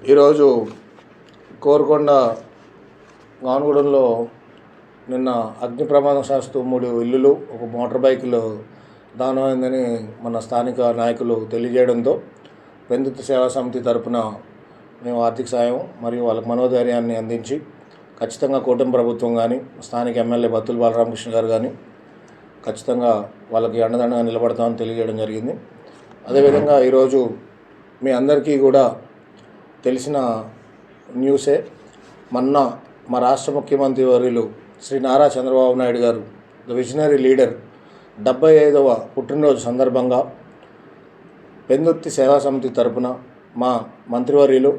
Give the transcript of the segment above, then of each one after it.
ఈరోజు కోరుకొండ గానుగూడెంలో నిన్న అగ్ని ప్రమాదం శాస్తూ 3 ఇల్లులు ఒక మోటార్ బైకులు దానమైందని మన స్థానిక నాయకులు తెలియజేయడంతో పెందుర్తి సేవా సమితి తరపున మేము ఆర్థిక సాయం మరియు వాళ్ళకి మనోధైర్యాన్ని అందించి ఖచ్చితంగా కూటమి ప్రభుత్వం కానీ స్థానిక ఎమ్మెల్యే బత్తుల బాలరామకృష్ణ గారు కానీ ఖచ్చితంగా వాళ్ళకి అండదండగా నిలబడతామని తెలియజేయడం జరిగింది. అదేవిధంగా ఈరోజు మీ అందరికీ కూడా తెలిసిన న్యూసే, మొన్న మా రాష్ట్ర ముఖ్యమంత్రి వర్యులు శ్రీ నారా చంద్రబాబు నాయుడు గారు ద విజనరీ లీడర్ 75వ పుట్టినరోజు సందర్భంగా పెందుర్తి సేవా సమితి తరపున మా మంత్రివర్యులు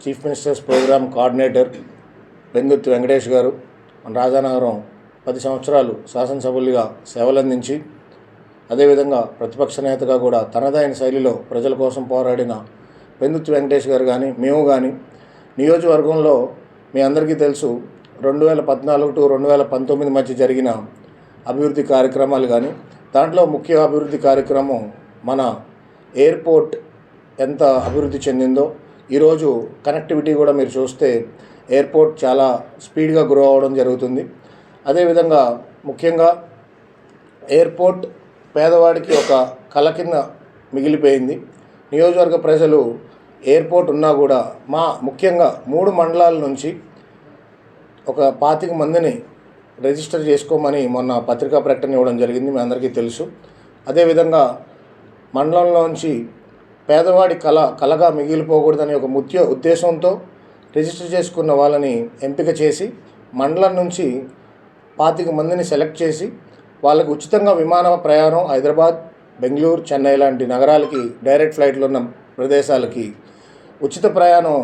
chief ministers programme coordinator Pendurti Venkatesh garu మన రాజానగరం 10 సంవత్సరాలు శాసనసభ్యులుగా సేవలందించి అదేవిధంగా ప్రతిపక్ష నేతగా కూడా తనదైన శైలిలో ప్రజల కోసం పోరాడిన పెందుర్తి వెంకటేష్ గారు కానీ మేము కానీ నియోజకవర్గంలో మీ అందరికీ తెలుసు 2014 టు 2019 మధ్య జరిగిన అభివృద్ధి కార్యక్రమాలు కానీ దాంట్లో ముఖ్య అభివృద్ధి కార్యక్రమం మన ఎయిర్పోర్ట్ ఎంత అభివృద్ధి చెందిందో ఈరోజు కనెక్టివిటీ కూడా మీరు చూస్తే ఎయిర్పోర్ట్ చాలా స్పీడ్గా గ్రో అవ్వడం జరుగుతుంది. అదేవిధంగా ముఖ్యంగా ఎయిర్పోర్ట్ పేదవాడికి ఒక కల కింద మిగిలిపోయింది. నియోజకవర్గ ప్రజలు ఎయిర్పోర్ట్ ఉన్నా కూడా ముఖ్యంగా 3 మండలాల నుంచి ఒక 25 మందిని రిజిస్టర్ చేసుకోమని మొన్న పత్రికా ప్రకటన ఇవ్వడం జరిగింది, మీ అందరికీ తెలుసు. అదేవిధంగా మండలంలోంచి పేదవాడి కలగా మిగిలిపోకూడదని ఒక ముఖ్య ఉద్దేశంతో రిజిస్టర్ చేసుకున్న వాళ్ళని ఎంపిక చేసి మండలం నుంచి 25 మందిని సెలెక్ట్ చేసి వాళ్ళకు ఉచితంగా విమాన ప్రయాణం హైదరాబాద్, బెంగళూరు, చెన్నై లాంటి నగరాలకి డైరెక్ట్ ఫ్లైట్లు ఉన్న ప్రదేశాలకి ఉచిత ప్రయాణం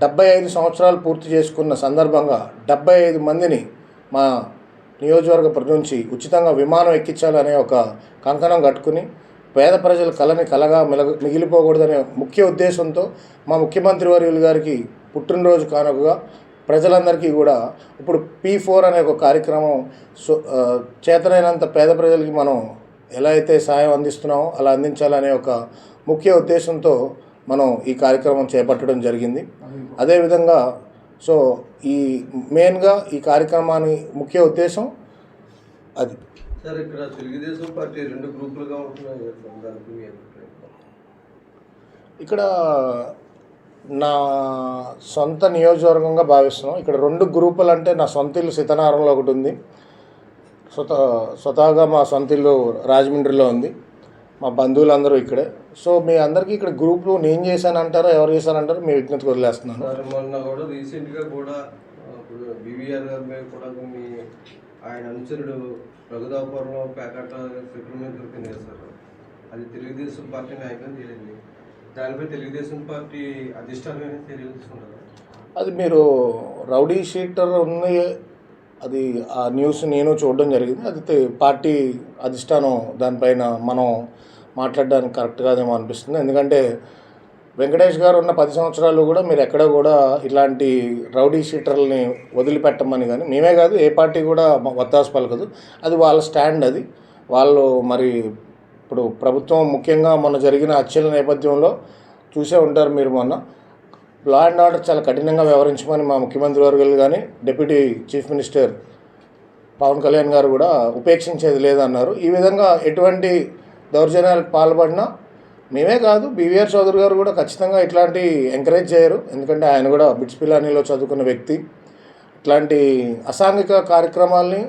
75 సంవత్సరాలు పూర్తి చేసుకున్న సందర్భంగా 75 మందిని మా నియోజకవర్గ నుంచి ఉచితంగా విమానం ఎక్కించాలనే ఒక కంకణం కట్టుకుని పేద ప్రజల కలగా మిగిలిపోకూడదనే ముఖ్య ఉద్దేశంతో మా ముఖ్యమంత్రి వర్యులు గారికి పుట్టినరోజు కానుకగా ప్రజలందరికీ కూడా ఇప్పుడు P4 అనే ఒక కార్యక్రమం చేతనైనంత పేద ప్రజలకి మనం ఎలా అయితే సాయం అందిస్తున్నామో అలా అందించాలనే ఒక ముఖ్య ఉద్దేశంతో మనం ఈ కార్యక్రమం చేపట్టడం జరిగింది. అదేవిధంగా ఈ మెయిన్గా ఈ కార్యక్రమాన్ని ముఖ్య ఉద్దేశం అది. సార్, ఇక్కడ తెలుగుదేశం పార్టీ 2 గ్రూపులుగా ఉంటున్నాయి. ఇక్కడ నా సొంత నియోజకవర్గంగా భావిస్తున్నాం. ఇక్కడ 2 గ్రూపులు అంటే నా సొంత ఇల్లు సీతానగరంలో ఒకటి ఉంది, స్వతహాగా మా సొంత ఇల్లు రాజమండ్రిలో ఉంది, మా బంధువులందరూ ఇక్కడే. మీ అందరికీ ఇక్కడ గ్రూపులు నేను చేశానంటారో ఎవరు చేశానంటారో మీ విజ్ఞతకు వదిలేస్తున్నాను. మొన్న కూడా రీసెంట్గా కూడా బీవీఆర్ గారి మీద కూడా ఆయన అనుచరుడు రఘుదాపురంలో పేకాట శిబిరం దొరికింది కదా సార్, అది తెలుగుదేశం పార్టీ నాయకులు తెలియదు. దానిపై తెలుగుదేశం పార్టీ అధిష్టానం చర్యలు తీసుకుంటారు. అది మీరు రౌడీ షీటర్ ఉంది, అది ఆ న్యూస్ నేను చూడడం జరిగింది. అది పార్టీ అధిష్టానం దానిపైన మనం మాట్లాడడానికి కరెక్ట్ కాదేమో అనిపిస్తుంది. ఎందుకంటే వెంకటేష్ గారు ఉన్న 10 సంవత్సరాలు కూడా మీరు ఎక్కడ కూడా ఇలాంటి రౌడీ షీటర్లని వదిలిపెట్టమని కానీ మేమే కాదు ఏ పార్టీ కూడా వత్తాసు పలకదు. అది వాళ్ళ స్టాండ్. అది వాళ్ళు మరి ఇప్పుడు ప్రభుత్వం ముఖ్యంగా మొన్న జరిగిన హత్యల నేపథ్యంలో చూసే ఉంటారు మీరు. మొన్న లా అండ్ ఆర్డర్ చాలా కఠినంగా వ్యవహరించమని మా ముఖ్యమంత్రి వర్యులు కానీ deputy chief minister Pawan Kalyan garu కూడా ఉపేక్షించేది లేదన్నారు. ఈ విధంగా ఎటువంటి దౌర్జన్యాలకు పాల్పడినా మేమే కాదు బీవీఆర్ చౌదరి గారు కూడా ఖచ్చితంగా ఇట్లాంటి ఎంకరేజ్ చేయరు. ఎందుకంటే ఆయన కూడా బిట్స్ పిలానీలో చదువుకున్న వ్యక్తి. ఇట్లాంటి అసాంఘిక కార్యక్రమాల్ని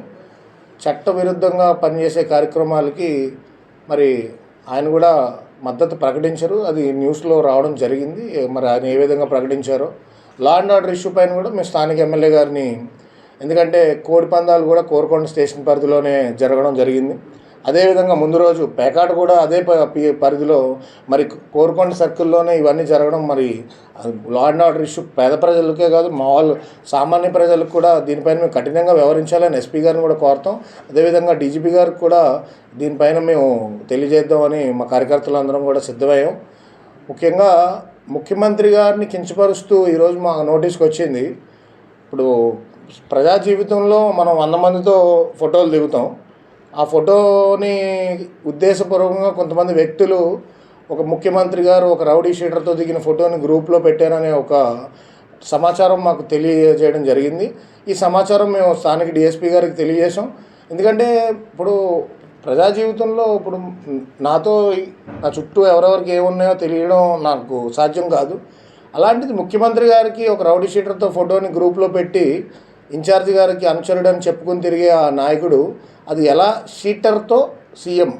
చట్టవిరుద్ధంగా పనిచేసే కార్యక్రమాలకి మరి ఆయన కూడా మద్దతు ప్రకటించరు. అది న్యూస్లో రావడం జరిగింది. మరి ఆయన ఏ విధంగా ప్రకటించారో లా అండ్ ఆర్డర్ ఇష్యూ పైన కూడా మేము స్థానిక ఎమ్మెల్యే గారిని, ఎందుకంటే కోడి పందాలు కూడా కోరుకొండ స్టేషన్ పరిధిలోనే జరగడం జరిగింది. అదేవిధంగా ముందు రోజు పేకాట కూడా అదే పరిధిలో మరి కోరుకొండ సర్కిల్లోనే ఇవన్నీ జరగడం, మరి లా అండ్ ఆర్డర్ ఇష్యూ పేద ప్రజలకే కాదు సామాన్య ప్రజలకు కూడా దీనిపైన మేము కఠినంగా వ్యవహరించాలని ఎస్పీ గారిని కూడా కోరుతాం. అదేవిధంగా డీజీపీ గారికి కూడా దీనిపైన మేము తెలియజేద్దామని మా కార్యకర్తలందరం కూడా సిద్ధమయ్యాం. ముఖ్యంగా ముఖ్యమంత్రి గారిని కించపరుస్తూ ఈరోజు మా నోటీస్కి వచ్చింది. ఇప్పుడు ప్రజా జీవితంలో మనం 100 మందితో ఫోటోలు దిగుతాం. ఆ ఫోటోని ఉద్దేశపూర్వకంగా కొంతమంది వ్యక్తులు ఒక ముఖ్యమంత్రి గారు ఒక రౌడీ షీటర్తో దిగిన ఫోటోని గ్రూప్లో పెట్టారనే ఒక సమాచారం మాకు తెలియజేయడం జరిగింది. ఈ సమాచారం మేము స్థానిక డిఎస్పీ గారికి తెలియజేసాం. ఎందుకంటే ఇప్పుడు ప్రజా జీవితంలో ఇప్పుడు నాతో నా చుట్టూ ఎవరెవరికి ఏమున్నాయో తెలియడం నాకు సాధ్యం కాదు. అలాంటిది ముఖ్యమంత్రి గారికి ఒక రౌడీ షీటర్తో ఫోటోని గ్రూప్లో పెట్టి ఇన్ఛార్జి గారికి అనుచరుడు అని చెప్పుకుని తిరిగే ఆ నాయకుడు అది ఎలా షీటర్తో సీఎం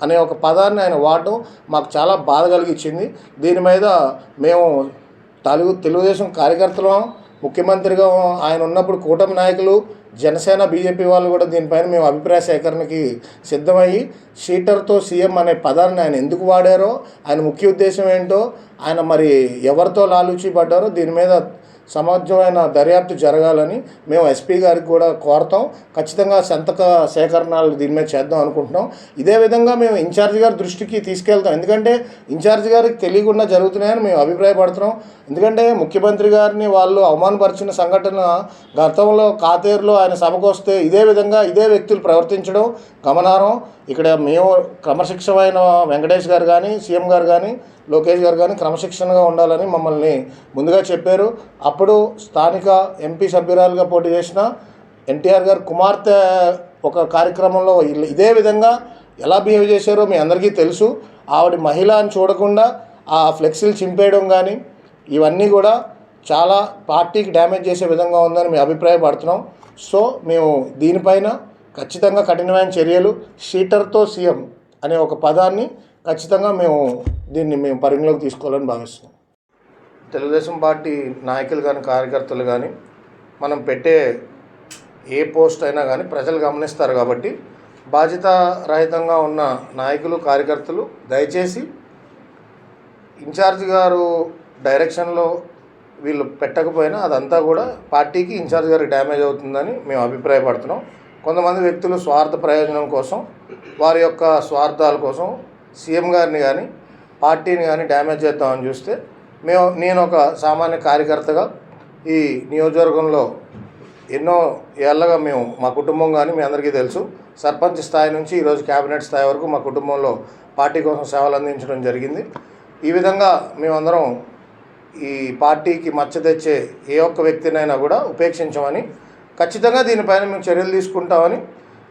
అనే ఒక పదాన్ని ఆయన వాడడం మాకు చాలా బాధ కలిగించింది. దీని మీద మేము తెలుగుదేశం కార్యకర్తలం, ముఖ్యమంత్రిగా ఆయన ఉన్నప్పుడు కూటమి నాయకులు, జనసేన, బీజేపీ వాళ్ళు కూడా దీనిపైన మేము అభిప్రాయ సేకరణకి సిద్ధమయ్యి షీటర్తో సీఎం అనే పదాన్ని ఆయన ఎందుకు వాడారో, ఆయన ముఖ్య ఉద్దేశం ఏంటో, ఆయన మరి ఎవరితో లాలూచి పడ్డారో దీని మీద సమగ్రమైన దర్యాప్తు జరగాలని మేము ఎస్పీ గారికి కూడా కోరతాం. ఖచ్చితంగా సంతక సేకరణలు దీని మీద చేద్దాం అనుకుంటున్నాం. ఇదే విధంగా మేము ఇన్ఛార్జి గారి దృష్టికి తీసుకెళ్తాం. ఎందుకంటే ఇన్ఛార్జి గారికి తెలియకుండా జరుగుతున్నాయని మేము అభిప్రాయపడుతున్నాం. ఎందుకంటే ముఖ్యమంత్రి గారిని వాళ్ళు అవమానపరిచిన సంఘటన గతంలో కాతేరులో ఆయన సభకు వస్తే ఇదే విధంగా ఇదే వ్యక్తులు ప్రవర్తించడం గమనార్హం. ఇక్కడ మేము క్రమశిక్షమైన వెంకటేష్ గారు కానీ, సీఎం గారు కానీ, లోకేష్ గారు కానీ క్రమశిక్షణగా ఉండాలని మమ్మల్ని ముందుగా చెప్పారు. అప్పుడు స్థానిక ఎంపీ సభ్యురాలుగా పోటీ చేసిన ఎన్టీఆర్ గారు కుమార్తె ఒక కార్యక్రమంలో ఇదే విధంగా ఎలా బిహేవ్ చేశారో మీ అందరికీ తెలుసు. ఆవిడ మహిళ అని చూడకుండా ఆ ఫ్లెక్సీలు చింపేయడం కానీ ఇవన్నీ కూడా చాలా పార్టీకి డ్యామేజ్ చేసే విధంగా ఉందని మేము అభిప్రాయపడుతున్నాం. సో మేము దీనిపైన ఖచ్చితంగా కఠినమైన చర్యలు, షీటర్తో సీఎం అనే ఒక పదాన్ని ఖచ్చితంగా దీన్ని పరిగణలోకి తీసుకోవాలని భావిస్తున్నాం. తెలుగుదేశం పార్టీ నాయకులు కానీ, కార్యకర్తలు కానీ మనం పెట్టే ఏ పోస్ట్ అయినా కానీ ప్రజలు గమనిస్తారు. కాబట్టి బాధ్యతారహితంగా ఉన్న నాయకులు, కార్యకర్తలు దయచేసి ఇన్ఛార్జి గారు డైరెక్షన్లో వీళ్ళు పెట్టకపోయినా అదంతా కూడా పార్టీకి, ఇన్ఛార్జి గారికి డ్యామేజ్ అవుతుందని మేము అభిప్రాయపడుతున్నాం. కొంతమంది వ్యక్తులు స్వార్థ ప్రయోజనం కోసం, వారి యొక్క స్వార్థాల కోసం సీఎం గారిని కానీ, పార్టీని కానీ డ్యామేజ్ చేద్దామని చూస్తే నేను ఒక సామాన్య కార్యకర్తగా ఈ నియోజకవర్గంలో ఎన్నో ఏళ్ళగా మా కుటుంబం కానీ మీ అందరికీ తెలుసు, సర్పంచ్ స్థాయి నుంచి ఈరోజు క్యాబినెట్ స్థాయి వరకు మా కుటుంబంలో పార్టీ కోసం సేవలు అందించడం జరిగింది. ఈ విధంగా మేమందరం ఈ పార్టీకి మచ్చ తెచ్చే ఏ ఒక్క వ్యక్తినైనా కూడా ఉపేక్షించమని, ఖచ్చితంగా దీనిపైన మేము చర్యలు తీసుకుంటామని,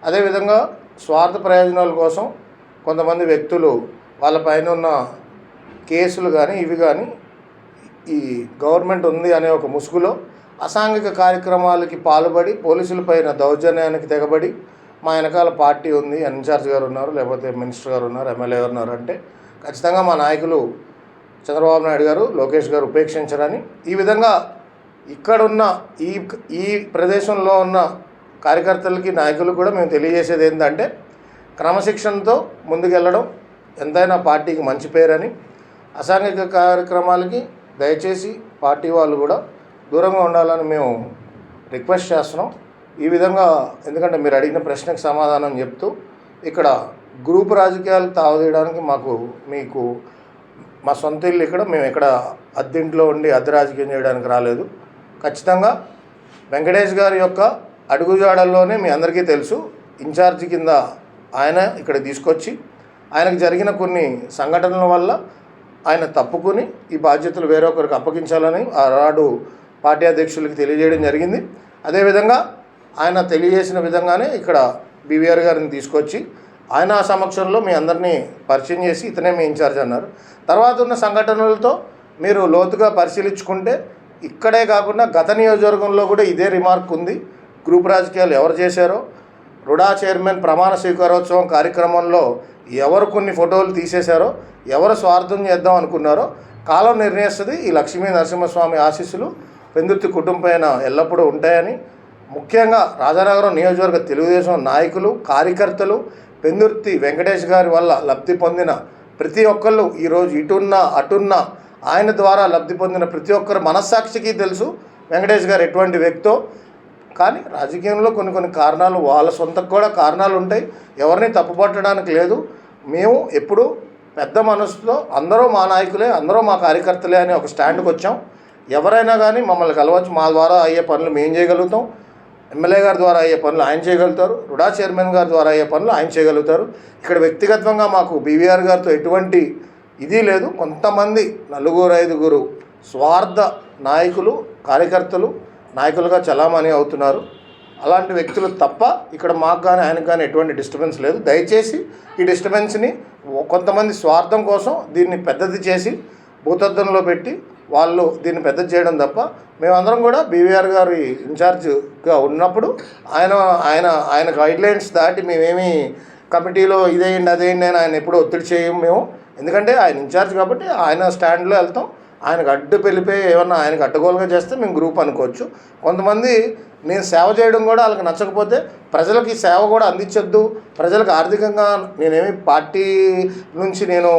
అదేవిధంగా స్వార్థ ప్రయోజనాల కోసం కొంతమంది వ్యక్తులు వాళ్ళపైన ఉన్న కేసులు కానీ ఇవి కానీ ఈ గవర్నమెంట్ ఉంది అనే ఒక ముసుగులో అసాంఘిక కార్యక్రమాలకి పాల్పడి పోలీసులపైన దౌర్జన్యానికి తెగబడి మా వెనకాల పార్టీ ఉంది, ఇన్ఛార్జ్ గారు ఉన్నారు, లేకపోతే మినిస్టర్ గారు ఉన్నారు, ఎమ్మెల్యే గారు ఉన్నారు అంటే ఖచ్చితంగా మా నాయకులు చంద్రబాబు నాయుడు గారు, లోకేష్ గారు ఉపేక్షించరని, ఈ విధంగా ఇక్కడున్న ఈ ప్రదేశంలో ఉన్న కార్యకర్తలకి, నాయకులకు కూడా మేము తెలియజేసేది ఏంటంటే క్రమశిక్షణతో ముందుకెళ్ళడం ఎంతైనా పార్టీకి మంచి పేరని, అసాంఘిక కార్యక్రమాలకి దయచేసి పార్టీ వాళ్ళు కూడా దూరంగా ఉండాలని మేము రిక్వెస్ట్ చేస్తున్నాం. ఈ విధంగా ఎందుకంటే మీరు అడిగిన ప్రశ్నకు సమాధానం చెప్తూ ఇక్కడ గ్రూప్ రాజకీయాలకు తావదీయడానికి మీకు మా సొంత ఇల్లు ఇక్కడ, మేము ఇక్కడ అద్దెంట్లో ఉండి అద్దె రాజకీయం చేయడానికి రాలేదు. ఖచ్చితంగా వెంకటేష్ గారి యొక్క అడుగుజాడల్లోనే మీ అందరికీ తెలుసు, ఇన్ఛార్జి కింద ఆయన ఇక్కడ తీసుకొచ్చి ఆయనకు జరిగిన కొన్ని సంఘటనల వల్ల ఆయన తప్పుకుని ఈ బాధ్యతలు వేరొకరికి అప్పగించాలని ఆనాడు పార్టీ అధ్యక్షులకి తెలియజేయడం జరిగింది. అదేవిధంగా ఆయన తెలియజేసిన విధంగానే ఇక్కడ బీవీఆర్ గారిని తీసుకొచ్చి ఆయన సమక్షంలో మీ అందరినీ పరిచయం చేసి ఇతనే మీ ఇన్ఛార్జ్ అన్నారు. తర్వాత ఉన్న సంఘటనలతో మీరు లోతుగా పరిశీలించుకుంటే ఇక్కడే కాకుండా గత నియోజకవర్గంలో కూడా ఇదే రిమార్క్ ఉంది. గ్రూప్ రాజకీయాలు ఎవరు చేశారో, రుడా చైర్మన్ ప్రమాణ స్వీకారోత్సవం కార్యక్రమంలో ఎవరు కొన్ని ఫోటోలు తీసేశారో, ఎవరు స్వార్థం చేద్దాం అనుకున్నారో కాలం నిర్ణయిస్తుంది. ఈ లక్ష్మీ నరసింహస్వామి ఆశీస్సులు పెందుర్తి కుటుంబం పైన ఎల్లప్పుడూ ఉంటాయని, ముఖ్యంగా రాజానగరం నియోజకవర్గ తెలుగుదేశం నాయకులు, కార్యకర్తలు, పెందుర్తి వెంకటేష్ గారి వల్ల లబ్ధి పొందిన ప్రతి ఒక్కళ్ళు ఈరోజు ఇటున్నా అటున్నా ఆయన ద్వారా లబ్ధి పొందిన ప్రతి ఒక్కరు మనస్సాక్షికి తెలుసు వెంకటేష్ గారు ఎటువంటి వ్యక్తో. కానీ రాజకీయంలో కొన్ని కారణాలు, వాళ్ళ సొంతకు కూడా కారణాలు ఉంటాయి, ఎవరిని తప్పుపట్టడానికి లేదు. మేము ఎప్పుడు పెద్ద మనసుతో అందరూ మా నాయకులే, అందరూ మా కార్యకర్తలే అని ఒక స్టాండ్కి వచ్చాం. ఎవరైనా కానీ మమ్మల్ని కలవచ్చు, మా ద్వారా అయ్యే పనులు మేము చేయగలుగుతాం, ఎమ్మెల్యే గారి ద్వారా అయ్యే పనులు ఆయన చేయగలుగుతారు, రుడా చైర్మన్ గారి ద్వారా అయ్యే పనులు ఆయన చేయగలుగుతారు. ఇక్కడ వ్యక్తిగతంగా మాకు బీవీఆర్ గారితో ఎటువంటి ఇది లేదు. కొంతమంది 4-5 స్వార్థ నాయకులు, కార్యకర్తలు నాయకులుగా చలామణి అవుతున్నారు. అలాంటి వ్యక్తులు తప్ప ఇక్కడ మాకు కానీ ఆయనకు కానీ ఎటువంటి డిస్టర్బెన్స్ లేదు. దయచేసి ఈ డిస్టర్బెన్స్ని కొంతమంది స్వార్థం కోసం దీన్ని పెద్దది చేసి భూతద్దంలో పెట్టి వాళ్ళు దీన్ని పెద్దది చేయడం తప్ప, మేమందరం కూడా బీవీఆర్ గారి ఇన్ఛార్జ్గా ఉన్నప్పుడు ఆయన గైడ్లైన్స్ దాటి మేమేమి కమిటీలో ఇదేయండి అదేయండి అని ఆయన ఎప్పుడూ ఒత్తిడి చేయము మేము. ఎందుకంటే ఆయన ఇన్ఛార్జ్ కాబట్టి ఆయన స్టాండ్లో వెళ్తాం. ఆయనకు అడ్డు పెళ్ళిపోయి ఏమన్నా ఆయనకు అడ్డగోలుగా చేస్తే మేము గ్రూప్ అనుకోవచ్చు. కొంతమంది నేను సేవ చేయడం కూడా వాళ్ళకి నచ్చకపోతే ప్రజలకి సేవ కూడా అందించొద్దు, ప్రజలకు ఆర్థికంగా నేనేమి పార్టీ నుంచి నేను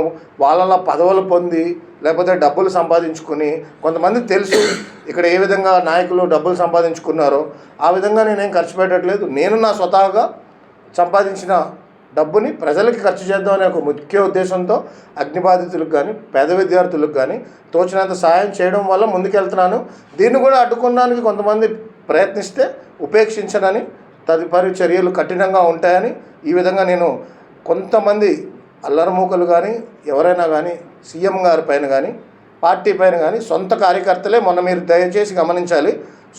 వాళ్ళ పదవులు పొంది లేకపోతే డబ్బులు సంపాదించుకుని, కొంతమంది తెలుసు ఇక్కడ ఏ విధంగా నాయకులు డబ్బులు సంపాదించుకున్నారో ఆ విధంగా నేనేం ఖర్చు పెట్టట్లేదు. నేను నా స్వతహాగా సంపాదించిన డబ్బుని ప్రజలకి ఖర్చు చేద్దామనే ఒక ముఖ్య ఉద్దేశంతో అగ్నిబాధితులకు కానీ పేద విద్యార్థులకు కానీ తోచినంత సహాయం చేయడం వల్ల ముందుకెళ్తున్నాను. దీన్ని కూడా అడ్డుకోవడానికి కొంతమంది ప్రయత్నిస్తే ఉపేక్షించనని, తదుపరి చర్యలు కఠినంగా ఉంటాయని ఈ విధంగా నేను కొంతమంది అల్లరమూకలు కానీ ఎవరైనా కానీ సీఎం గారి పైన కానీ పార్టీ పైన కానీ సొంత కార్యకర్తలే, మొన్న మీరు దయచేసి గమనించాలి,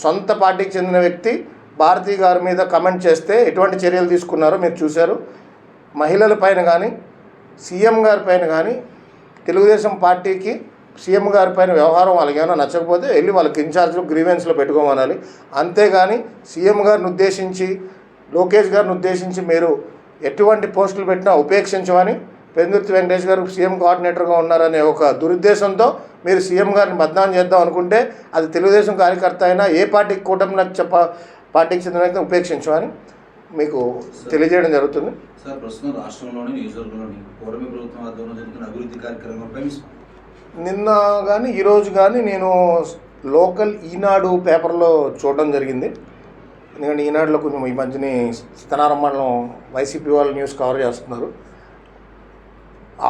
సొంత పార్టీకి చెందిన వ్యక్తి భారతి గారి మీద కమెంట్ చేస్తే ఎటువంటి చర్యలు తీసుకున్నారో మీరు చూశారు. మహిళల పైన కానీ సీఎం గారి పైన కానీ తెలుగుదేశం పార్టీకి సీఎం గారి పైన వ్యవహారం వాళ్ళకి ఏమైనా నచ్చకపోతే వెళ్ళి వాళ్ళకి ఇన్ఛార్జ్లో గ్రీవెన్స్లో పెట్టుకోమనాలి. అంతేగాని సీఎం గారిని ఉద్దేశించి లోకేష్ గారిని ఉద్దేశించి మీరు ఎటువంటి పోస్టులు పెట్టినా ఉపేక్షించమని, పెందుర్తి వెంకటేష్ గారు సీఎం కోఆర్డినేటర్గా ఉన్నారనే ఒక దురుద్దేశంతో మీరు సీఎం గారిని బదనాం చేద్దాం అనుకుంటే అది తెలుగుదేశం కార్యకర్త అయినా ఏ పార్టీకి కూటమి పార్టీకి చెందిన ఉపేక్షించమని మీకు తెలియజేయడం జరుగుతుంది. సార్, ప్రస్తుతం రాష్ట్రంలోని నియోజకవర్గంలోని కూటమి ప్రభుత్వం ఆధ్వర్యంలో జరుగుతున్న అభివృద్ధి కార్యక్రమాలపై నిన్న కానీ ఈరోజు కానీ నేను లోకల్ ఈనాడు పేపర్లో చూడడం జరిగింది. ఎందుకంటే ఈనాడులో కొంచెం ఈ మధ్యని సీతారాం మండలం వైసీపీ వాళ్ళు న్యూస్ కవర్ చేస్తున్నారు.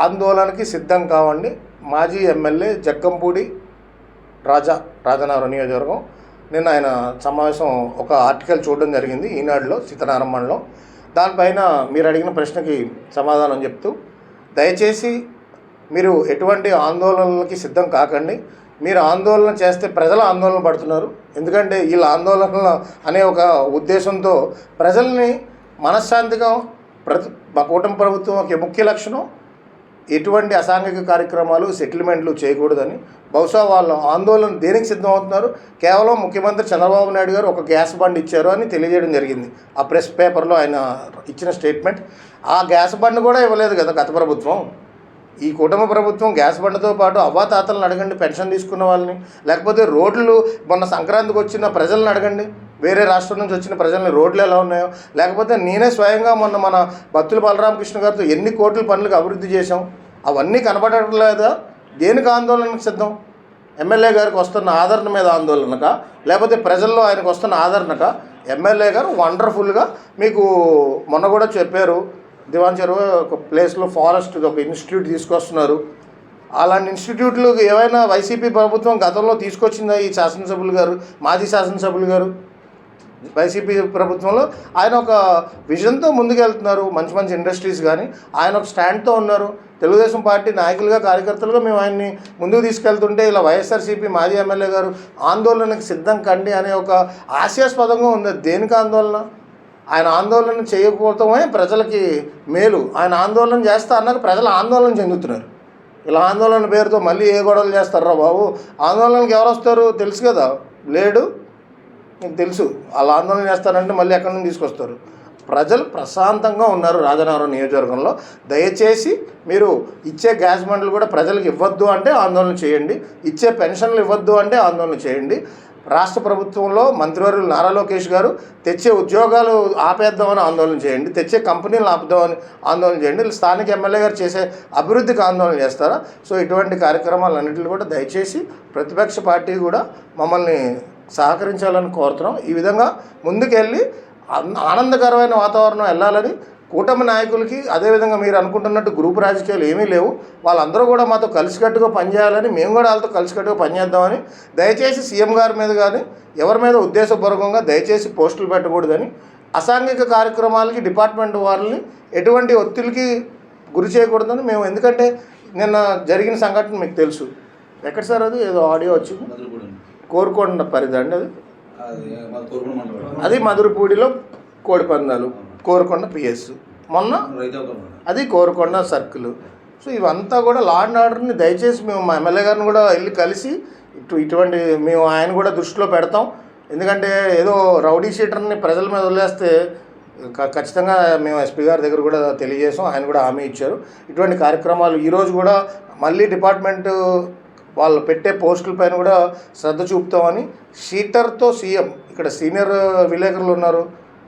ఆందోళనకి సిద్ధం కావండి, మాజీ ఎమ్మెల్యే జగ్గంపూడి రాజనగరం నియోజకవర్గం. నిన్న ఆయన సమావేశం ఒక ఆర్టికల్ చూడడం జరిగింది ఈనాడులో సీతారాం మండలం. దానిపైన మీరు అడిగిన ప్రశ్నకి సమాధానం చెప్తూ, దయచేసి మీరు ఎటువంటి ఆందోళనలకి సిద్ధం కాకండి. మీరు ఆందోళన చేస్తే ప్రజలు ఆందోళన పడుతున్నారు. ఎందుకంటే వీళ్ళ ఆందోళన అనే ఒక ఉద్దేశంతో ప్రజల్ని మనశ్శాంతిగా మా కూటమి ప్రభుత్వం ఒక ముఖ్య లక్షణం ఎటువంటి అసాంఘిక కార్యక్రమాలు సెటిల్మెంట్లు చేయకూడదని. బహుశా వాళ్ళ ఆందోళన దేనికి సిద్ధమవుతున్నారు, కేవలం ముఖ్యమంత్రి చంద్రబాబు నాయుడు గారు ఒక గ్యాస్ బండ్ ఇచ్చారు అని తెలియజేయడం జరిగింది. ఆ ప్రెస్ పేపర్లో ఆయన ఇచ్చిన స్టేట్మెంట్. ఆ గ్యాస్ బండ్ కూడా ఇవ్వలేదు కదా గత ప్రభుత్వం. ఈ కూటమి ప్రభుత్వం గ్యాస్ బండ్తో పాటు అవ్వాతాతలను అడగండి, పెన్షన్ తీసుకున్న వాళ్ళని, లేకపోతే రోడ్లు మొన్న సంక్రాంతికి వచ్చిన ప్రజలను అడగండి, వేరే రాష్ట్రం నుంచి వచ్చిన ప్రజల్ని రోడ్లు ఎలా ఉన్నాయో, లేకపోతే నేనే స్వయంగా మొన్న మన బత్తుల బలరామకృష్ణ గారితో ఎన్ని కోట్ల పనులకు అభివృద్ధి చేశాం, అవన్నీ కనపడట్లేదా? దేనికి ఆందోళనకు సిద్ధం? ఎమ్మెల్యే గారికి వస్తున్న ఆదరణ మీద ఆందోళనక, లేకపోతే ప్రజల్లో ఆయనకు వస్తున్న ఆదరణక? ఎమ్మెల్యే గారు వండర్ఫుల్గా మీకు మొన్న కూడా చెప్పారు, దివాన్ చెరువు ఒక ప్లేస్లో ఫారెస్ట్ ఒక ఇన్స్టిట్యూట్ తీసుకొస్తున్నారు. అలాంటి ఇన్స్టిట్యూట్లు ఏవైనా వైసీపీ ప్రభుత్వం గతంలో తీసుకొచ్చిందా? ఈ శాసనసభ్యులు గారు, మాజీ శాసనసభ్యులు గారు వైసీపీ ప్రభుత్వంలో ఆయన ఒక విజన్తో ముందుకెళ్తున్నారు. మంచి మంచి ఇండస్ట్రీస్ కానీ ఆయన ఒక స్టాండ్తో ఉన్నారు. తెలుగుదేశం పార్టీ నాయకులుగా కార్యకర్తలుగా మేము ఆయన్ని ముందుకు తీసుకెళ్తుంటే ఇలా వైఎస్ఆర్సీపీ మాజీ ఎమ్మెల్యే గారు ఆందోళనకు సిద్ధం కండి అనే ఒక హాస్యాస్పదంగా ఉంది. దేనికి ఆందోళన? ఆయన ఆందోళన చేయకపోవటమే ప్రజలకి మేలు. ఆయన ఆందోళన చేస్తా అన్నాక ప్రజలు ఆందోళన చెందుతున్నారు. ఇలా ఆందోళన పేరుతో మళ్ళీ ఏ గొడవలు చేస్తారా బాబు? ఆందోళనకి ఎవరు వస్తారు తెలుసు కదా, లేడు మీకు తెలుసు. వాళ్ళు ఆందోళన చేస్తారంటే మళ్ళీ ఎక్కడి నుంచి తీసుకొస్తారు. ప్రజలు ప్రశాంతంగా ఉన్నారు రాజనగరం నియోజకవర్గంలో. దయచేసి మీరు ఇచ్చే గ్యాస్ బండ్లు కూడా ప్రజలకు ఇవ్వద్దు అంటే ఆందోళన చేయండి, ఇచ్చే పెన్షన్లు ఇవ్వద్దు అంటే ఆందోళన చేయండి. రాష్ట్ర ప్రభుత్వంలో మంత్రివర్యులు నారా లోకేష్ గారు తెచ్చే ఉద్యోగాలు ఆపేద్దామని ఆందోళన చేయండి, తెచ్చే కంపెనీలు ఆపుదామని ఆందోళన చేయండి. స్థానిక ఎమ్మెల్యే గారు చేసే అభివృద్ధికి ఆందోళన చేస్తారా? సో ఇటువంటి కార్యక్రమాలన్నింటినీ కూడా దయచేసి ప్రతిపక్ష పార్టీ కూడా మమ్మల్ని సహకరించాలని కోరుతున్నాం. ఈ విధంగా ముందుకెళ్ళి ఆనందకరమైన వాతావరణం వెళ్ళాలని కూటమి నాయకులకి, అదేవిధంగా మీరు అనుకుంటున్నట్టు గ్రూప్ రాజకీయాలు ఏమీ లేవు, వాళ్ళందరూ కూడా మాతో కలిసికట్టుగా పనిచేయాలని, మేము కూడా వాళ్ళతో కలిసికట్టుగా పనిచేద్దామని. దయచేసి సీఎం గారి మీద కానీ ఎవరి మీద ఉద్దేశపూర్వకంగా దయచేసి పోస్టులు పెట్టకూడదని, అసాంఘిక కార్యక్రమాలకి డిపార్ట్మెంట్ వాళ్ళని ఎటువంటి ఒత్తిడికి గురి చేయకూడదని మేము. ఎందుకంటే నిన్న జరిగిన సంఘటన మీకు తెలుసు. ఎక్కడ సార్ అది ఏదో ఆడియో వచ్చింది, కోరుకొండ పరిధి అండి అది మధురపూడిలో కోడిపందాలు, కోరుకొండ పిఎస్ మొన్న అది కోరుకొండ సర్కిల్. సో ఇవంతా కూడా లా అండ్ ఆర్డర్ని దయచేసి మేము మా ఎమ్మెల్యే గారిని కూడా వెళ్ళి కలిసి ఇటువంటి మేము ఆయన కూడా దృష్టిలో పెడతాం. ఎందుకంటే ఏదో రౌడీ షీటర్ని ప్రజల మీద వదిలేస్తే ఖచ్చితంగా మేము ఎస్పీ గారి దగ్గర కూడా తెలియజేసాం, ఆయన కూడా హామీ ఇచ్చారు. ఇటువంటి కార్యక్రమాలు ఈరోజు కూడా మళ్ళీ డిపార్ట్మెంటు వాళ్ళు పెట్టే పోస్టుల పైన కూడా శ్రద్ధ చూపుతామని షీటర్తో సీఎం ఇక్కడ సీనియర్ విలేకరులు ఉన్నారు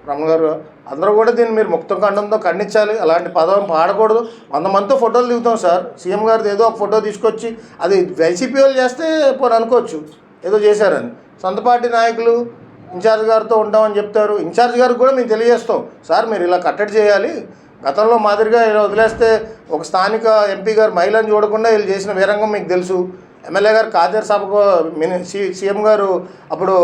రమణ గారు, అందరూ కూడా దీన్ని మీరు ముక్తం ఖండంతో ఖండించాలి. అలాంటి పదం పాడకూడదు. 100 మందితో ఫోటోలు దిగుతాం సార్, సీఎం గారిది ఏదో ఒక ఫోటో తీసుకొచ్చి అది వైసీపీ వాళ్ళు చేస్తే పోనీ అనుకోవచ్చు ఏదో చేశారని. సొంత పార్టీ నాయకులు ఇన్ఛార్జ్ గారితో ఉంటామని చెప్తారు. ఇన్ఛార్జ్ గారికి కూడా మేము తెలియజేస్తాం, సార్ మీరు ఇలా కట్టడి చేయాలి. గతంలో మాదిరిగా ఇలా వదిలేస్తే ఒక స్థానిక ఎంపీ గారు మహిళను చూడకుండా వీళ్ళు చేసిన వీరంగం మీకు తెలుసు. ఎమ్మెల్యే గారు కాజర్ సభకు సీఎం గారు అప్పుడు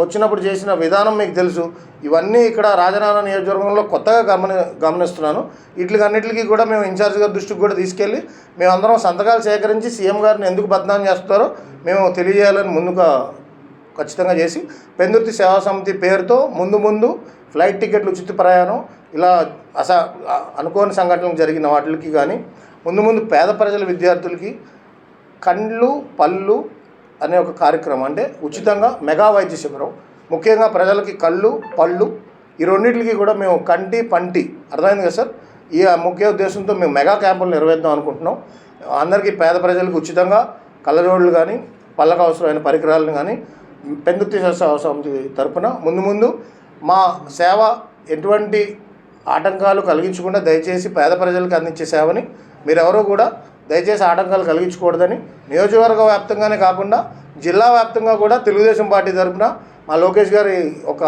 వచ్చినప్పుడు చేసిన విధానం మీకు తెలుసు. ఇవన్నీ ఇక్కడ రాజనాల నియోజకవర్గంలో కొత్తగా గమనిస్తున్నాను. వీటికన్నిటికీ కూడా మేము ఇన్ఛార్జ్ గారి దృష్టికి కూడా తీసుకెళ్ళి మేమందరం సంతకాలు సేకరించి సీఎం గారిని ఎందుకు బదనాం చేస్తారో మేము తెలియజేయాలని ముందుగా ఖచ్చితంగా చేసి పెందుర్తి సేవా సమితి పేరుతో ముందు ఫ్లైట్ టికెట్లు ఉచిత ప్రయాణం ఇలా అనుకోని సంఘటనలు జరిగిన వాటికి కానీ ముందు పేద ప్రజల విద్యార్థులకి కండ్లు పళ్ళు అనే ఒక కార్యక్రమం, అంటే ఉచితంగా మెగా వైద్య శిబిరం, ముఖ్యంగా ప్రజలకి కళ్ళు పళ్ళు ఈ రెండింటికి కూడా మేము కంటి పంటి అర్థమైంది కదా సార్. ఈ ముఖ్య ఉద్దేశంతో మేము మెగా క్యాంపులు నిర్వహిద్దాం అనుకుంటున్నాం. అందరికీ పేద ప్రజలకు ఉచితంగా కళ్ళజోడులు కానీ పళ్ళకు అవసరమైన పరికరాలను కానీ పెందుర్తి సేవా సమితి తరపున ముందు మా సేవ ఎటువంటి ఆటంకాలు కలిగించకుండా దయచేసి పేద ప్రజలకు అందించే సేవని మీరెవరూ కూడా దయచేసి ఆటంకాలు కలిగించకూడదని నియోజకవర్గ వ్యాప్తంగానే కాకుండా జిల్లా వ్యాప్తంగా కూడా తెలుగుదేశం పార్టీ తరఫున మా లోకేష్ గారి ఒక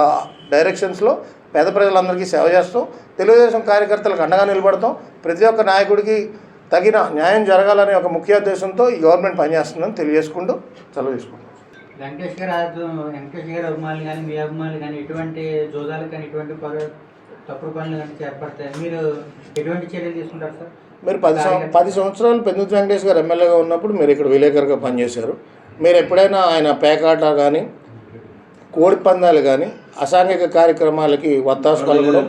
డైరెక్షన్స్లో పేద ప్రజలందరికీ సేవ చేస్తాం. తెలుగుదేశం కార్యకర్తలకు అండగా నిలబడతాం. ప్రతి ఒక్క నాయకుడికి తగిన న్యాయం జరగాలనే ఒక ముఖ్య ఉద్దేశంతో ఈ గవర్నమెంట్ పనిచేస్తుందని తెలియజేసుకుంటూ సెలవు తీసుకుంటాం. వెంకటేష్ గారి అభిమానులు కానీ మీ అభిమానులు కానీ ఎటువంటి జోదాలు కానీ ఎటువంటి తప్పుడు పనులు కానీ చేపడతాయి, మీరు ఎటువంటి చర్యలు తీసుకుంటారు సార్? మీరు 10 సంవత్సరాలు పెందుర్తి వెంకటేష్ గారు ఎమ్మెల్యేగా ఉన్నప్పుడు మీరు ఇక్కడ విలేకరుగా పనిచేశారు. మీరు ఎప్పుడైనా ఆయన పేకాట కానీ కోడి పందాలు కానీ అసాంఘిక కార్యక్రమాలకి వత్తాసు పలకడం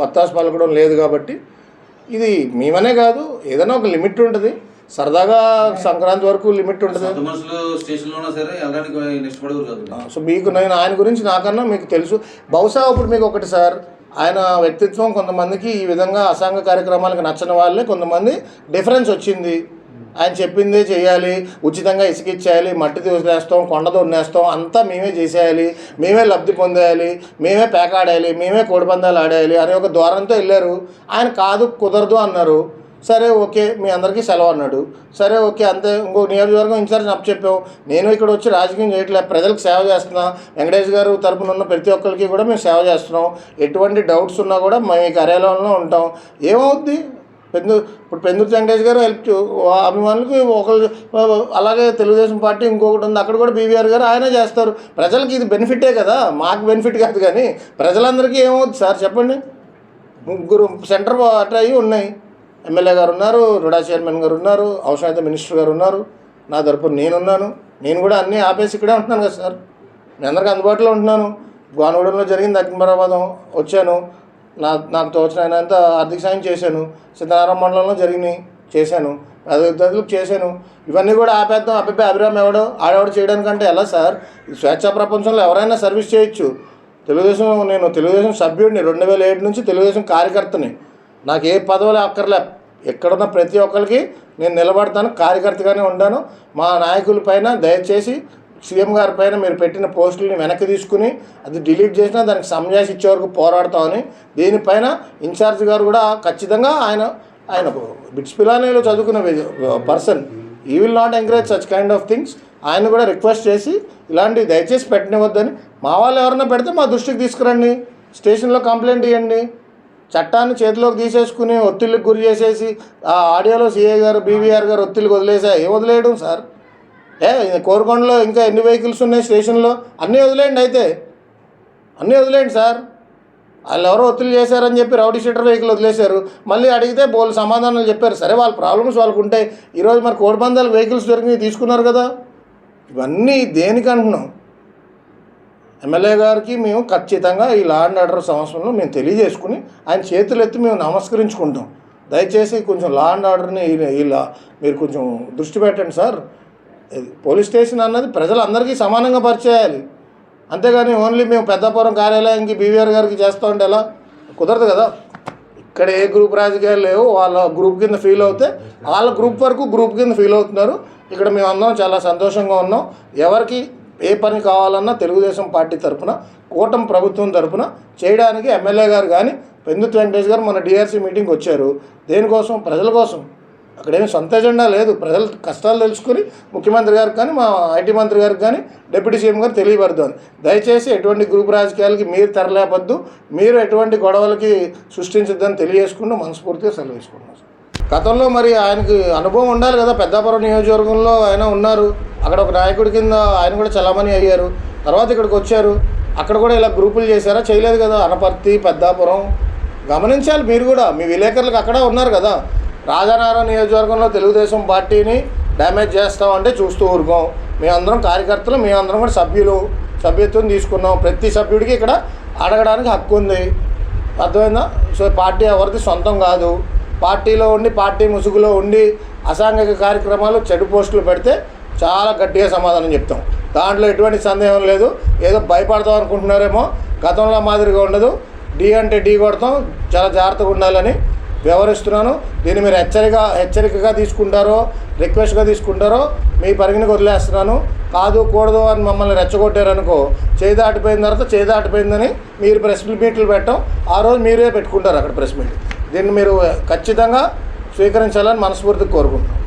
వత్తాసు పలకడం లేదు. కాబట్టి ఇది మేమనే కాదు, ఏదైనా ఒక లిమిట్ ఉంటుంది. సరదాగా సంక్రాంతి వరకు లిమిట్ ఉంటుంది. సో మీకు నేను ఆయన గురించి నాకన్నా మీకు తెలుసు. బహుశా ఇప్పుడు మీకు ఒకటి సార్, ఆయన వ్యక్తిత్వం కొంతమందికి ఈ విధంగా అసాంఘ కార్యక్రమాలకు నచ్చని వాళ్ళే కొంతమంది డిఫరెన్స్ వచ్చింది. ఆయన చెప్పిందే చేయాలి, ఉచితంగా ఇసుకిచ్చేయాలి, మట్టి తోసేస్తాం, కొండ దొన్నేస్తాం, అంతా మేమే చేసేయాలి, మేమే లబ్ధి పొందేయాలి, మేమే పేకాడాలి, మేమే కోడిపందాలు ఆడేయాలి అనే ఒక ద్వారంతో వెళ్ళారు. ఆయన కాదు కుదరదు అన్నారు. సరే ఓకే మీ అందరికీ సెలవు అన్నాడు. సరే ఓకే అంతే. ఇంకో నియోజకవర్గం ఇన్ఛార్జ్ చెప్పాం. నేను ఇక్కడ వచ్చి రాజకీయం చేయట్లేదు, ప్రజలకు సేవ చేస్తున్నా. వెంకటేష్ గారు తరపున ఉన్న ప్రతి ఒక్కరికి కూడా మేము సేవ చేస్తున్నాం. ఎటువంటి డౌట్స్ ఉన్నా కూడా మేము ఈ కార్యాలయంలో ఉంటాం. ఏమవుద్ది ఇప్పుడు పెందుర్తి వెంకటేష్ గారు హెల్ప్ అభిమానులకి ఒకళ్ళు, అలాగే తెలుగుదేశం పార్టీ ఇంకొకటి ఉంది అక్కడ కూడా బీవీఆర్ గారు ఆయనే చేస్తారు. ప్రజలకి ఇది బెనిఫిటే కదా, మాకు బెనిఫిట్ కాదు. కానీ ప్రజలందరికీ ఏమవుద్ది సార్ చెప్పండి. 3 సెంటర్ అట్లా అయ్యి ఉన్నాయి. ఎమ్మెల్యే గారు ఉన్నారు, రుడా చైర్మన్ గారు ఉన్నారు, అవసరమైతే మినిస్టర్ గారు ఉన్నారు, నా తరపున నేనున్నాను. నేను కూడా అన్నీ ఆపేసి ఇక్కడే ఉంటున్నాను కదా సార్. నేను అందరికీ అందుబాటులో ఉంటున్నాను. గోనగూడెంలో జరిగింది అగ్నిప్రమాదం, వచ్చాను. నాకు తోచినంత ఆర్థిక సాయం చేశాను. సీతారాం మండలంలో జరిగినాయి చేశాను, పేద విద్యార్థులకు చేశాను. ఇవన్నీ కూడా ఆపేద్దాం, అభిరామ్ ఆడేవాడు చేయడానికంటే ఎలా సార్? ఈ స్వేచ్ఛా ప్రపంచంలో ఎవరైనా సర్వీస్ చేయొచ్చు. నేను తెలుగుదేశం సభ్యుడిని, 2007 నుంచి తెలుగుదేశం కార్యకర్తని. నాకు ఏ పదవులు అక్కర్లే. ఎక్కడున్న ప్రతి ఒక్కరికి నేను నిలబడతాను, కార్యకర్తగానే ఉంటాను. మా నాయకుల పైన దయచేసి సీఎం గారి పైన మీరు పెట్టిన పోస్టులని వెనక్కి తీసుకుని అది డిలీట్ చేసినా దానికి సమజాసి ఇచ్చే వరకు పోరాడతామని, దీనిపైన ఇన్ఛార్జ్ గారు కూడా ఖచ్చితంగా ఆయన బిట్స్ పిలానీలో చదువుకున్న పర్సన్, ఈ will not encourage such kind of things. ఆయన కూడా రిక్వెస్ట్ చేసి ఇలాంటివి దయచేసి పెట్టనివద్దని, మా వాళ్ళు ఎవరైనా పెడితే మా దృష్టికి తీసుకురండి, స్టేషన్లో కంప్లైంట్ ఇవ్వండి. చట్టాన్ని చేతిలోకి తీసేసుకుని ఒత్తిళ్ళకి గురి చేసేసి ఆ ఆడియోలో సీఏ గారు బీవీఆర్ గారు ఒత్తిళ్ళకి వదిలేసా. ఏం వదిలేయడం సార్? కోరుకొండలో ఇంకా ఎన్ని వెహికల్స్ ఉన్నాయి స్టేషన్లో? అన్నీ వదిలేయండి, అయితే అన్నీ వదిలేయండి సార్. వాళ్ళు ఎవరో ఒత్తిడి చేశారని చెప్పి రౌడీ షీటర్ వెహికల్ వదిలేశారు. మళ్ళీ అడిగితే బోల్ సమాధానాలు చెప్పారు. సరే, వాళ్ళ ప్రాబ్లమ్స్ వాళ్ళకు ఉంటాయి. ఈరోజు మరి కోడిపందాలు వెహికల్స్ దొరికి తీసుకున్నారు కదా. ఇవన్నీ దేనికి అంటున్నాం? ఎమ్మెల్యే గారికి మేము ఖచ్చితంగా ఈ లా అండ్ ఆర్డర్ సంవత్సరంలో మేము తెలియజేసుకుని ఆయన చేతులు ఎత్తి మేము నమస్కరించుకుంటాం. దయచేసి కొంచెం లా అండ్ ఆర్డర్ని ఇలా మీరు కొంచెం దృష్టి పెట్టండి సార్. పోలీస్ స్టేషన్ అన్నది ప్రజలందరికీ సమానంగా పరిచేయాలి. అంతేగాని ఓన్లీ మేము పెద్దాపురం కార్యాలయానికి బీవీఆర్ గారికి చేస్తూ ఉంటే ఎలా? కుదరదు కదా. ఇక్కడ ఏ గ్రూప్ రాజకీయాలు లేవు. వాళ్ళ గ్రూప్ కింద ఫీల్ అవుతే వాళ్ళ గ్రూప్ వరకు గ్రూప్ కింద ఫీల్ అవుతున్నారు. ఇక్కడ మేము అందరం చాలా సంతోషంగా ఉన్నాం. ఎవరికి ఏ పని కావాలన్నా తెలుగుదేశం పార్టీ తరఫున, కూటమి ప్రభుత్వం తరఫున చేయడానికి ఎమ్మెల్యే గారు కానీ పెందుతు వెంకటేష్ గారు మన డిఆర్సీ మీటింగ్కి వచ్చారు. దేనికోసం? ప్రజల కోసం. అక్కడేమి సొంత ఎజెండా లేదు. ప్రజల కష్టాలు తెలుసుకుని ముఖ్యమంత్రి గారికి కానీ, మా ఐటీ మంత్రి గారికి కానీ, డిప్యూటీ సీఎం గారు తెలియపరుద్దాను. దయచేసి ఎటువంటి గ్రూప్ రాజకీయాలకి మీరు తెరలేపద్దు, మీరు ఎటువంటి గొడవలకి సృష్టించొద్దని తెలియజేసుకుంటూ మనస్ఫూర్తిగా సెలవు తీసుకుంటున్నాం. గతంలో మరి ఆయనకి అనుభవం ఉండాలి కదా. పెద్దాపురం నియోజకవర్గంలో ఆయన ఉన్నారు. అక్కడ ఒక నాయకుడి కింద ఆయన కూడా చలామణి అయ్యారు. తర్వాత ఇక్కడికి వచ్చారు. అక్కడ కూడా ఇలా గ్రూపులు చేశారా? చేయలేదు కదా. అనపర్తి, పెద్దాపురం గమనించాలి మీరు కూడా. మీ విలేకరులకు అక్కడ ఉన్నారు కదా. రాజానగరం నియోజకవర్గంలో తెలుగుదేశం పార్టీని డ్యామేజ్ చేస్తామంటే చూస్తూ ఊరుకోం. మేమందరం కార్యకర్తలు, మేమందరం కూడా సభ్యత్వం తీసుకున్నాం. ప్రతి సభ్యుడికి ఇక్కడ అడగడానికి హక్కు ఉంది. అర్థమైందా? సో పార్టీ ఎవరిది సొంతం కాదు. పార్టీలో ఉండి, పార్టీ ముసుగులో ఉండి అసాంఘిక కార్యక్రమాలు, చెడు పోస్టులు పెడితే చాలా గట్టిగా సమాధానం చెప్తాం. దాంట్లో ఎటువంటి సందేహం లేదు. ఏదో భయపడతాం అనుకుంటున్నారేమో. గతంలో మాదిరిగా ఉండదు. ఢీ అంటే ఢీ కొడతాం. చాలా జాగ్రత్తగా ఉండాలని వ్యవహరిస్తున్నాను. దీన్ని మీరు హెచ్చరికగా తీసుకుంటారో, రిక్వెస్ట్గా తీసుకుంటారో మీ పరిగణకు వదిలేస్తున్నాను. కాదు కూడదు అని మమ్మల్ని రెచ్చగొట్టారనుకో, చేయి దాటిపోయిన తర్వాత చేయి దాటిపోయిందని మీరు ప్రెస్ మీట్లు పెట్టడం, ఆ రోజు మీరే పెట్టుకుంటారు అక్కడ ప్రెస్ మీట్. దీన్ని మీరు ఖచ్చితంగా స్వీకరించాలని మనస్ఫూర్తిగా కోరుకుంటున్నాం.